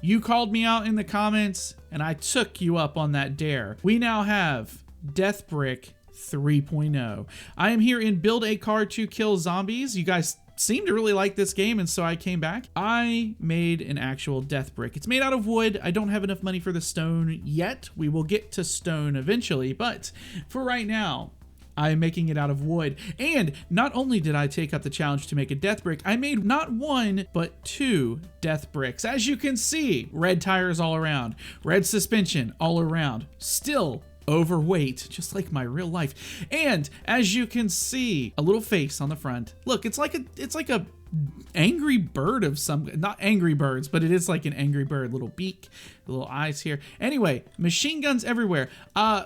You called me out in the comments, and I took you up on that dare. We now have Deathbrick 3.0. I am here in Build a Car to Kill Zombies. You guys seem to really like this game, and so I came back. I made an actual death brick. It's made out of wood. I don't have enough money for the stone yet. We will get to stone eventually, but for right now, I'm making it out of wood. And not only did I take up the challenge to make a death brick, I made not one, but 2 death bricks. As you can see, red tires all around, red suspension all around, still overweight, just like my real life. And as you can see, a little face on the front. Look, it's like a angry bird of some, not Angry Birds, but it is like an angry bird, little beak, little eyes here. Anyway, machine guns everywhere.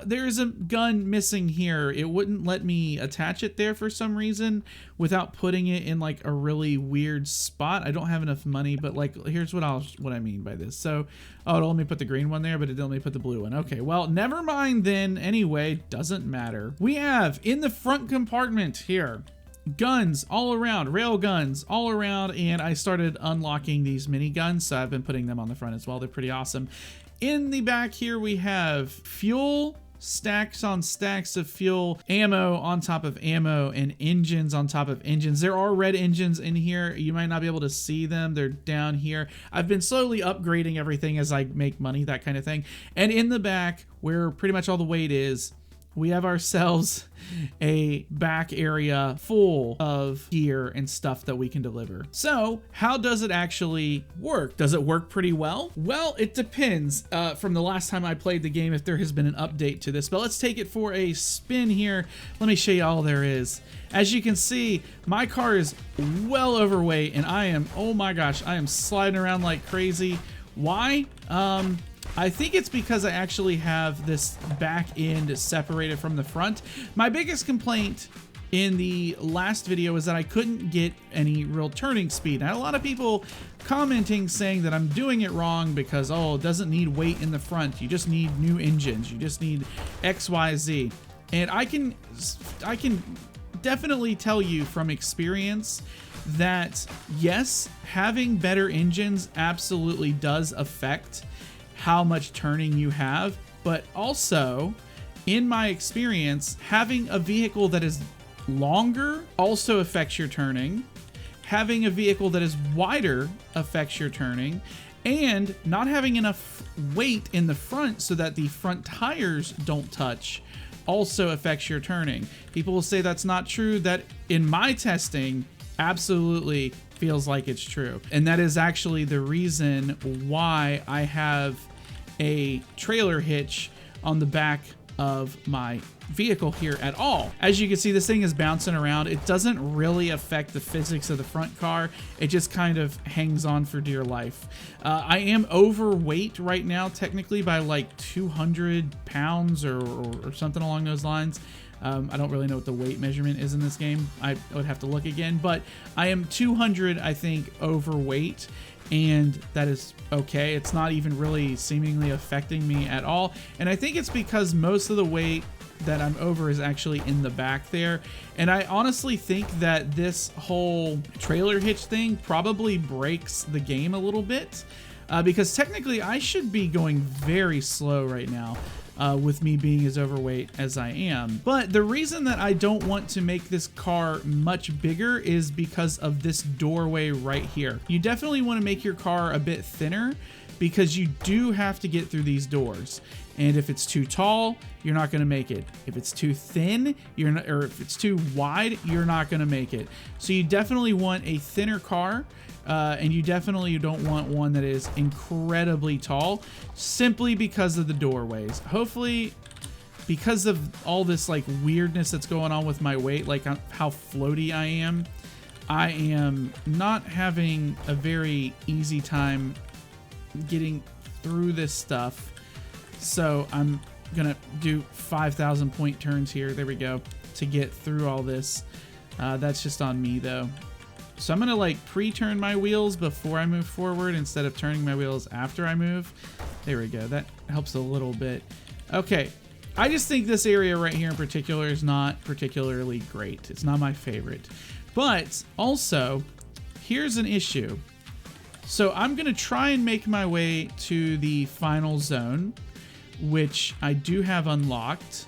There's a gun missing here. It wouldn't let me attach it there for some reason without putting it in like a really weird spot. I don't have enough money, but like, here's what I mean by this. So, oh, it'll let me put the green one there, but it didn't let me put the blue one. Okay, well, never mind then. Anyway, doesn't matter. We have in the front compartment here, guns all around, rail guns all around, and I started unlocking these mini guns, so I've been putting them on the front as well. They're pretty awesome. In the back here we have fuel, stacks on stacks of fuel, ammo on top of ammo, and engines on top of engines. There are red engines in here. You might not be able to see them. They're down here. I've been slowly upgrading everything as I make money, that kind of thing. And in the back, where pretty much all the weight is, we have ourselves a back area full of gear and stuff that we can deliver. So how does it actually work? Does it work pretty well? Well, it depends from the last time I played the game if there has been an update to this, but let's take it for a spin here. Let me show you all there is. As you can see, my car is well overweight and I am, oh my gosh, I am sliding around like crazy. Why? I think it's because I actually have this back end separated from the front. My biggest complaint in the last video is that I couldn't get any real turning speed. I had a lot of people commenting saying that I'm doing it wrong because, oh, it doesn't need weight in the front. You just need new engines. You just need X, Y, Z. And I can definitely tell you from experience that yes, having better engines absolutely does affect how much turning you have, but also in my experience, having a vehicle that is longer also affects your turning. Having a vehicle that is wider affects your turning, and not having enough weight in the front so that the front tires don't touch also affects your turning. People will say that's not true. That in my testing absolutely feels like it's true. And that is actually the reason why I have a trailer hitch on the back of my vehicle here at all. As you can see, this thing is bouncing around. It doesn't really affect the physics of the front car. It just kind of hangs on for dear life. I am overweight right now, technically by like 200 pounds or something along those lines. I don't really know what the weight measurement is in this game. I would have to look again, but I am 200, I think, overweight, and that is okay. It's not even really seemingly affecting me at all. And I think it's because most of the weight that I'm over is actually in the back there. And I honestly think that this whole trailer hitch thing probably breaks the game a little bit, because technically I should be going very slow right now. With me being as overweight as I am. But the reason that I don't want to make this car much bigger is because of this doorway right here. You definitely want to make your car a bit thinner because you do have to get through these doors. And if it's too tall, you're not going to make it. If it's too thin, you're not, or if it's too wide, you're not going to make it. So you definitely want a thinner car. And you definitely don't want one that is incredibly tall simply because of the doorways. Hopefully, because of all this like weirdness that's going on with my weight, like how floaty I am not having a very easy time getting through this stuff. So I'm gonna do 5,000 point turns here. There we go, to get through all this. That's just on me though. So I'm gonna like pre-turn my wheels before I move forward instead of turning my wheels after I move. There we go, that helps a little bit. Okay, I just think this area right here in particular is not particularly great. It's not my favorite. But also, here's an issue. So I'm going to try and make my way to the final zone, which I do have unlocked.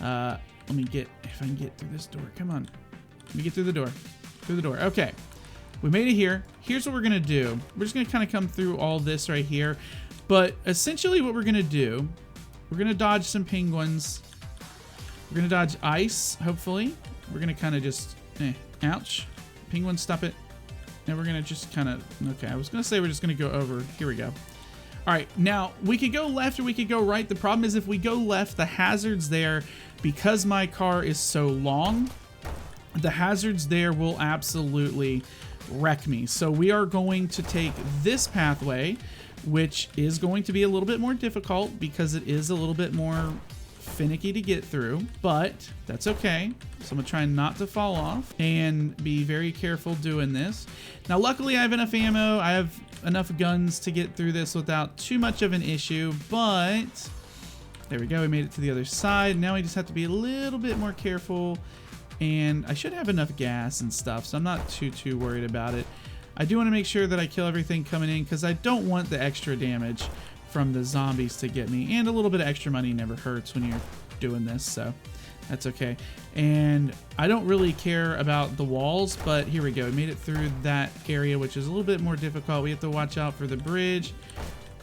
Let me get, if I can get through this door. Come on. Let me get through the door. Through the door. Okay. We made it here. Here's what we're going to do. We're just going to kind of come through all this right here. But essentially what we're going to do, we're going to dodge some penguins. We're going to dodge ice, hopefully. We're going to kind of just, ouch. Penguins, stop it. And we're going to just kind of, okay, I was going to say we're just going to go over. Here we go. All right, now we could go left or we could go right. The problem is if we go left, the hazards there, because my car is so long, the hazards there will absolutely wreck me. So we are going to take this pathway, which is going to be a little bit more difficult because it is a little bit more finicky to get through, but that's okay. So I'm gonna try not to fall off and be very careful doing this. Now, luckily I have enough ammo. I have enough guns to get through this without too much of an issue, but there we go. We made it to the other side. Now we just have to be a little bit more careful, and I should have enough gas and stuff, so I'm not too worried about it. I do want to make sure that I kill everything coming in because I don't want the extra damage from the zombies to get me, and a little bit of extra money never hurts when you're doing this, so that's okay. And I don't really care about the walls, but here we go. We made it through that area, which is a little bit more difficult. We have to watch out for the bridge.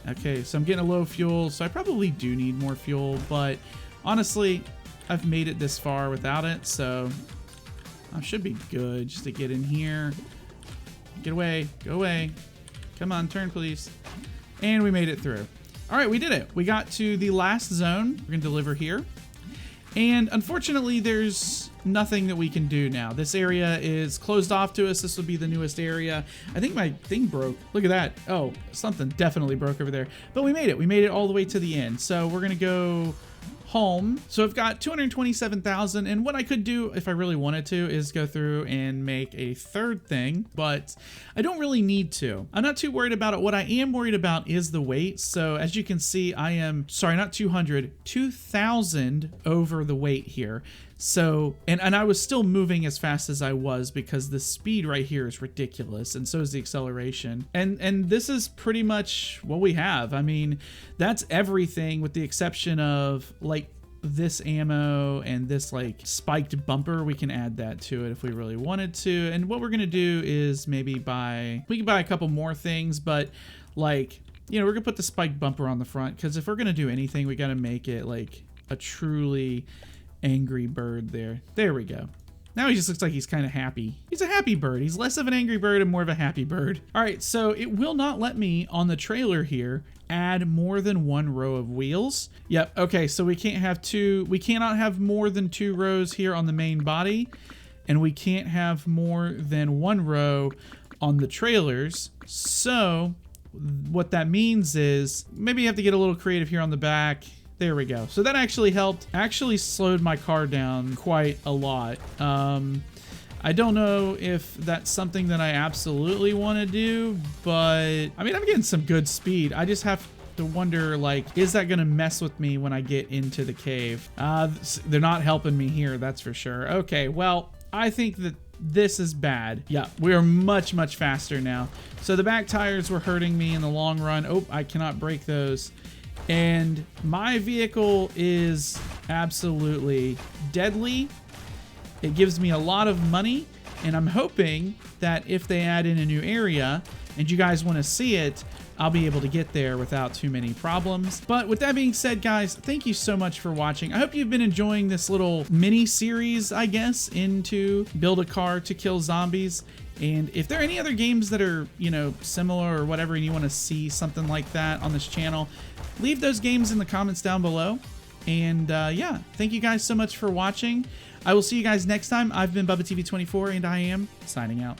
Okay, so I'm getting a low fuel, so I probably do need more fuel, but honestly, I've made it this far without it, so I should be good just to get in here. Get away, go away. Come on, turn please. And we made it through. All right, we did it. We got to the last zone. We're gonna deliver here. And unfortunately, there's nothing that we can do now. This area is closed off to us. This will be the newest area. I think my thing broke. Look at that. Oh, something definitely broke over there. But we made it. We made it all the way to the end. So we're gonna go home. So I've got 227,000, and what I could do if I really wanted to is go through and make a third thing, but I don't really need to. I'm not too worried about it. What I am worried about is the weight. So as you can see, I am, sorry, not 200, 2,000 over the weight here. So, and I was still moving as fast as I was because the speed right here is ridiculous, and so is the acceleration. And this is pretty much what we have. I mean, that's everything with the exception of like this ammo and this like spiked bumper. We can add that to it if we really wanted to. And what we're gonna do is maybe we can buy a couple more things, but like, you know, we're gonna put the spiked bumper on the front because if we're gonna do anything, we gotta make it like a truly angry bird there. There we go. Now he just looks like he's kind of happy. He's a happy bird. He's less of an angry bird and more of a happy bird. All right, so it will not let me on the trailer here add more than one row of wheels. Yep, okay, so we can't have we cannot have more than 2 rows here on the main body, and we can't have more than 1 row on the trailers. So what that means is maybe you have to get a little creative here on the back. There we go. So that actually helped, actually slowed my car down quite a lot. I don't know if that's something that I absolutely want to do, but I mean, I'm getting some good speed. I just have to wonder, like, is that going to mess with me when I get into the cave? They're not helping me here, that's for sure. Okay, well, I think that this is bad. Yeah, we are much faster now. So the back tires were hurting me in the long run. Oh, I cannot break those. And my vehicle is absolutely deadly. It gives me a lot of money, and I'm hoping that if they add in a new area and you guys want to see it, I'll be able to get there without too many problems. But with that being said, guys, thank you so much for watching. I hope you've been enjoying this little mini series, I guess, into build a car to kill zombies. And if there are any other games that are, you know, similar or whatever, and you want to see something like that on this channel, leave those games in the comments down below. And yeah, thank you guys so much for watching. I will see you guys next time. I've been BubbaTV24, and I am signing out.